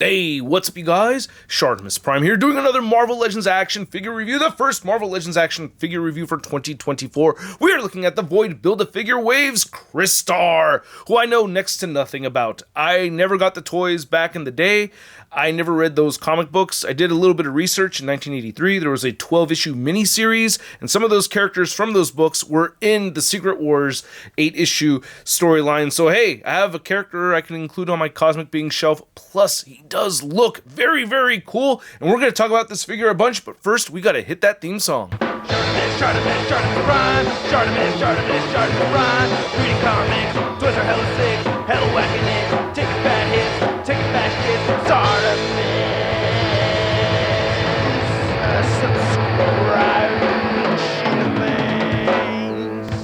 Hey, what's up you guys? ShartimusPrime here, doing another Marvel Legends action figure review, the first Marvel Legends action figure review for 2024. We are looking at the Void Build-A-Figure Waves Crystar, who I know next to nothing about. I never got the toys back in the day. I never read those comic books. I did a little bit of research in 1983. There was a 12-issue miniseries, and some of those characters from those books were in the Secret Wars 8-issue storyline. So hey, I have a character I can include on my Cosmic Being shelf, plus he does look very, very cool, and we're going to talk about this figure a bunch, but first, we got to hit that theme song. ShartimusPrime, ShartimusPrime, reading comics, toys are hella sick, hella whacking it, taking bad hits, taking bad shit, subscribe.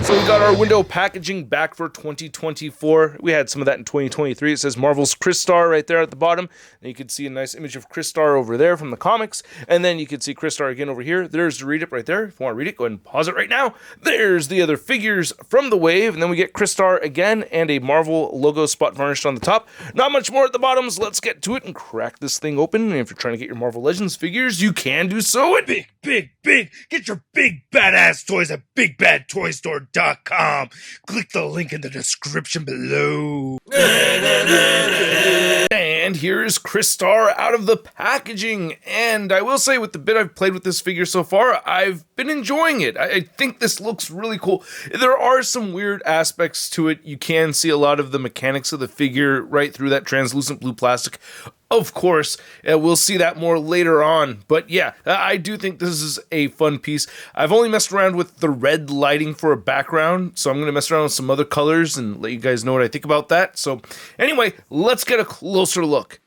So we got our window packaging back for 2024. We had some of that in 2023. It says Marvel's Crystar right there at the bottom. And you can see a nice image of Crystar over there from the comics. And then you can see Crystar again over here. There's the read-up right there. If you want to read it, go ahead and pause it right now. There's the other figures from the wave. And then we get Crystar again and a Marvel logo spot varnished on the top. Not much more at the bottoms. Let's get to it and crack this thing open. And if you're trying to get your Marvel Legends figures, you can do so at Big. Get your big badass toys at BigBadToyStore.com. Click the link in the description below. And here is Crystar out of the packaging. And I will say, with the bit I've played with this figure so far, I've been enjoying it. I think this looks really cool. There are some weird aspects to it. You can see a lot of the mechanics of the figure right through that translucent blue plastic. Of course, we'll see that more later on. But yeah, I do think this is a fun piece. I've only messed around with the red lighting for a background, so I'm going to mess around with some other colors and let you guys know what I think about that. So anyway, let's get a closer look.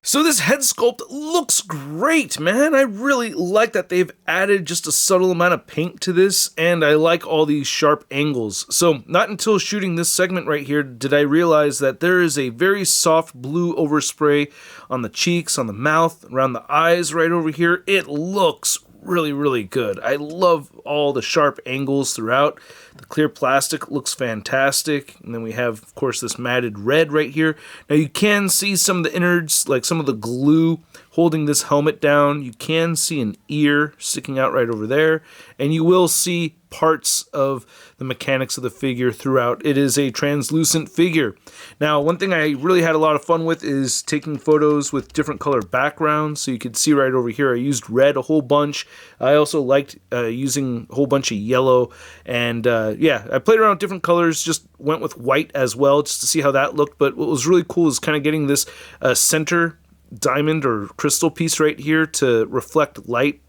So this head sculpt looks great, man. I really like that they've added just a subtle amount of paint to this, and I like all these sharp angles. So not until shooting this segment right here did I realize that there is a very soft blue overspray on the cheeks, on the mouth, around the eyes right over here. It looks really good. I love all the sharp angles throughout. The clear plastic looks fantastic. And then we have, of course, this matted red right here. Now you can see some of the innards, like some of the glue holding this helmet down. You can see an ear sticking out right over there. And you will see parts of the mechanics of the figure throughout. It is a translucent figure. Now, one thing I really had a lot of fun with is taking photos with different color backgrounds. So you can see right over here, I used red a whole bunch. I also liked using a whole bunch of yellow. And yeah, I played around with different colors, just went with white as well, just to see how that looked. But what was really cool is kind of getting this center diamond or crystal piece right here to reflect light.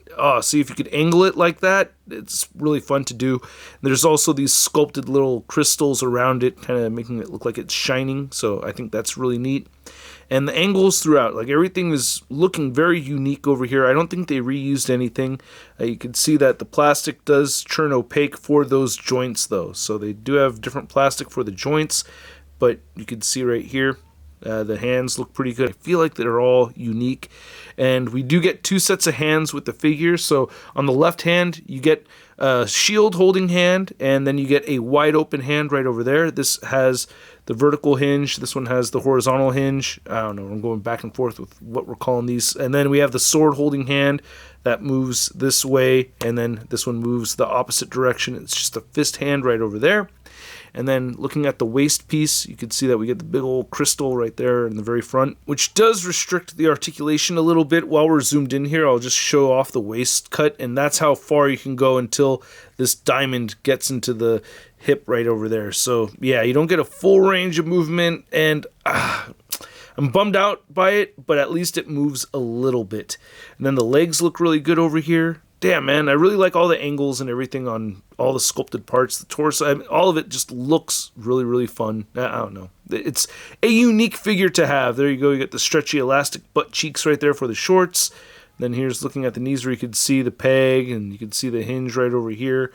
See if you could angle it like that. It's really fun to do. And there's also these sculpted little crystals around it, kind of making it look like it's shining. So I think that's really neat. And the angles throughout, like everything is looking very unique over here. I don't think they reused anything. You can see that the plastic does turn opaque for those joints though. So they do have different plastic for the joints, but you can see right here, the hands look pretty good. I feel like they're all unique. And we do get two sets of hands with the figure. So on the left hand, you get a shield holding hand, and then you get a wide open hand right over there. This has the vertical hinge. This one has the horizontal hinge. I don't know. I'm going back and forth with what we're calling these. And then we have the sword holding hand that moves this way, and then this one moves the opposite direction. It's just a fist hand right over there. And then looking at the waist piece, you can see that we get the big old crystal right there in the very front, which does restrict the articulation a little bit. While we're zoomed in here, I'll just show off the waist cut, and that's how far you can go until this diamond gets into the hip right over there. So yeah, you don't get a full range of movement, and I'm bummed out by it, but at least it moves a little bit. And then the legs look really good over here. Damn, man, I really like all the angles and everything on all the sculpted parts, the torso. I mean, all of it just looks really fun. I don't know. It's a unique figure to have. There you go. You get the stretchy elastic butt cheeks right there for the shorts. Then here's looking at the knees where you can see the peg, and you can see the hinge right over here.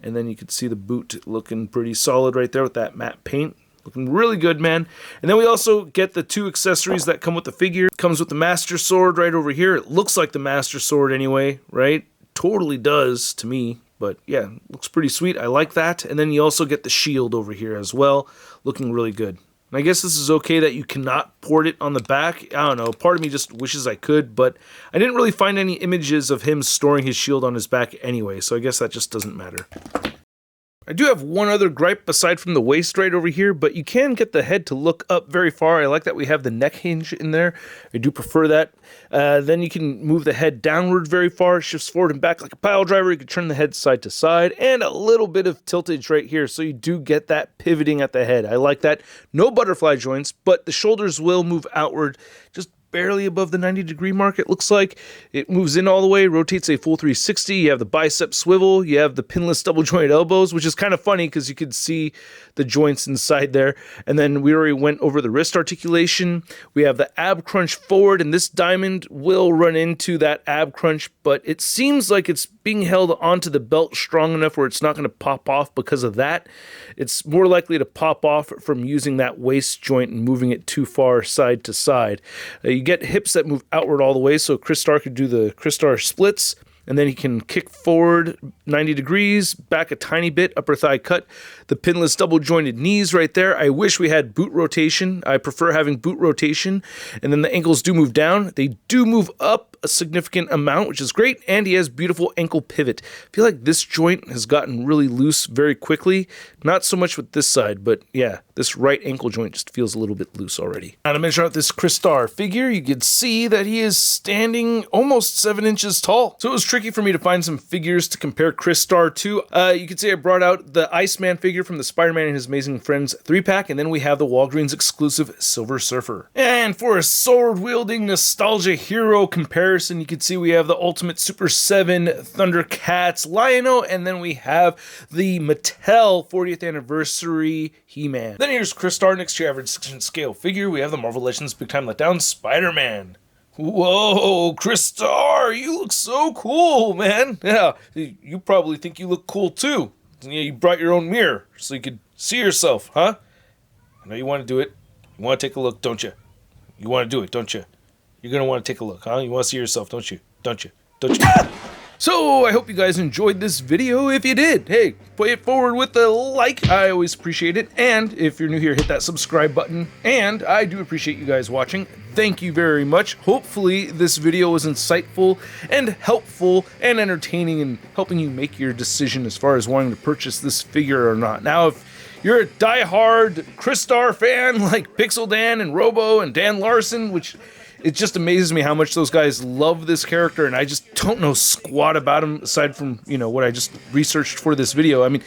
And then you can see the boot looking pretty solid right there with that matte paint. Looking really good, man. And then we also get the two accessories that come with the figure. It comes with the Master Sword right over here. It looks like the Master Sword anyway, right? Totally does to me, but yeah, looks pretty sweet. I like that. And then you also get the shield over here as well, looking really good. And I guess this is okay that you cannot port it on the back. I don't know, part of me just wishes I could, but I didn't really find any images of him storing his shield on his back anyway, so I guess that just doesn't matter. I do have one other gripe aside from the waist right over here, but you can get the head to look up very far. I like that we have the neck hinge in there. I do prefer that. Then you can move the head downward very far, shifts forward and back like a pile driver. You can turn the head side to side, and a little bit of tiltage right here, so you do get that pivoting at the head. I like that. No butterfly joints, but the shoulders will move outward just barely above the 90-degree mark, it looks like. It moves in all the way, rotates a full 360. You have the bicep swivel. You have the pinless double-jointed elbows, which is kind of funny because you could see the joints inside there. And then we already went over the wrist articulation. We have the ab crunch forward, and this diamond will run into that ab crunch, but it seems like it's being held onto the belt strong enough where it's not going to pop off because of that. It's more likely to pop off from using that waist joint and moving it too far side to side. You get hips that move outward all the way, so Crystar could do the Crystar splits, and then he can kick forward 90 degrees, back a tiny bit, upper thigh cut, the pinless double jointed knees right there. I wish we had boot rotation. I prefer having boot rotation. And then the ankles do move down. They do move up a significant amount, which is great, and he has beautiful ankle pivot. I feel like this joint has gotten really loose very quickly. Not so much with this side, but yeah, this right ankle joint just feels a little bit loose already. Now to measure out this Crystar figure, you can see that he is standing almost 7 inches tall. So it was tricky for me to find some figures to compare Crystar to. You can see I brought out the Iceman figure from the Spider-Man and His Amazing Friends 3-pack, and then we have the Walgreens exclusive Silver Surfer. And for a sword-wielding nostalgia hero comparison, you can see we have the Ultimate Super 7 Thundercats Lion-O, and then we have the Mattel 40th Anniversary He-Man. Then here's Crystar next to your average 6-inch scale figure. We have the Marvel Legends Big Time Letdown Spider-Man. Whoa, Crystar, you look so cool, man. Yeah, you probably think you look cool too. Yeah, you brought your own mirror so you could see yourself, huh? I know you want to do it. You want to take a look, don't you? You want to do it, don't you? You're going to want to take a look, huh? You want to see yourself, don't you? Don't you? Don't you? So, I hope you guys enjoyed this video. If you did, hey, play it forward with a like. I always appreciate it. And if you're new here, hit that subscribe button. And I do appreciate you guys watching. Thank you very much. Hopefully, this video was insightful and helpful and entertaining in helping you make your decision as far as wanting to purchase this figure or not. Now, if you're a die-hard Crystar fan like Pixel Dan and Robo and Dan Larson, which it just amazes me how much those guys love this character, and I just don't know squat about him aside from, you know, what I just researched for this video. I mean,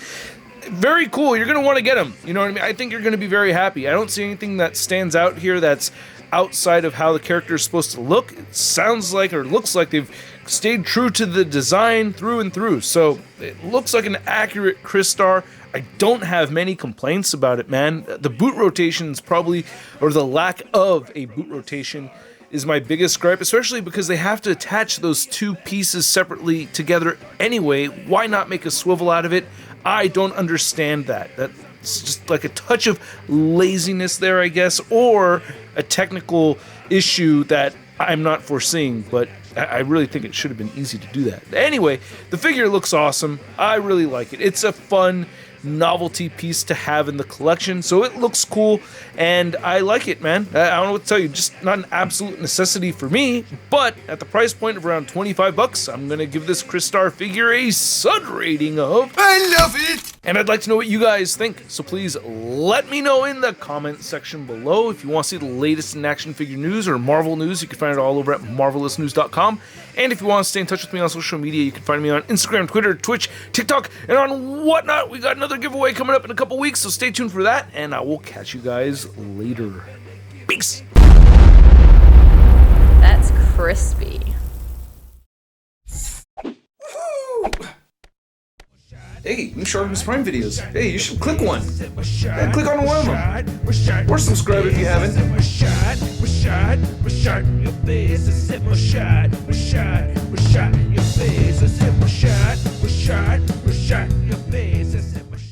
very cool. You're going to want to get him. You know what I mean? I think you're going to be very happy. I don't see anything that stands out here that's outside of how the character is supposed to look. It sounds like, or looks like, they've stayed true to the design through and through. So it looks like an accurate Crystar. I don't have many complaints about it, man. The boot rotation is probably, or the lack of a boot rotation, is my biggest gripe, especially because they have to attach those two pieces separately together anyway. Why not make a swivel out of it? I don't understand that. That's just like a touch of laziness there, I guess, or a technical issue that I'm not foreseeing, but I really think it should have been easy to do that. Anyway, the figure looks awesome. I really like it. It's a fun novelty piece to have in the collection, so it looks cool, and I like it, man. I don't know what to tell you, just not an absolute necessity for me, but at the price point of around 25 bucks, I'm gonna give this Crystar figure a Sud rating of I love it! And I'd like to know what you guys think, so please let me know in the comment section below. If you want to see the latest in action figure news or Marvel news, you can find it all over at marvelousnews.com. And if you want to stay in touch with me on social media, you can find me on Instagram, Twitter, Twitch, TikTok, and on whatnot. We got another giveaway coming up in a couple weeks, so stay tuned for that, and I will catch you guys later. Peace! That's crispy. Hey, new ShartimusPrime videos. Hey, you should click one. Yeah, click on one of them. Or subscribe if you haven't.